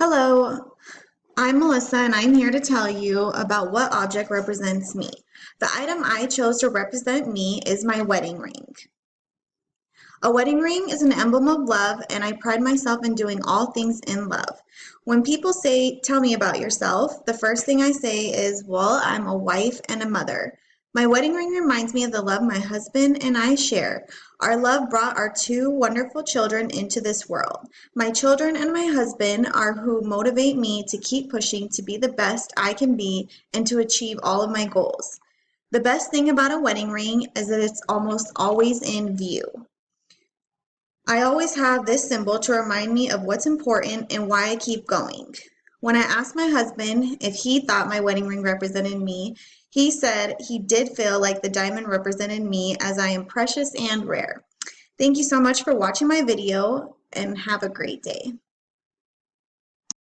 Hello, I'm Melissa and I'm here to tell you about what object represents me. The item I chose to represent me is my wedding ring. A wedding ring is an emblem of love, and I pride myself in doing all things in love. When people say, "Tell me about yourself," the first thing I say is, "Well, I'm a wife and a mother." My wedding ring reminds me of the love my husband and I share. Our love brought our two wonderful children into this world. My children and my husband are who motivate me to keep pushing to be the best I can be and to achieve all of my goals. The best thing about a wedding ring is that it's almost always in view. I always have this symbol to remind me of what's important and why I keep going. When I asked my husband if he thought my wedding ring represented me, he said he did feel like the diamond represented me as I am precious and rare. Thank you so much for watching my video and have a great day.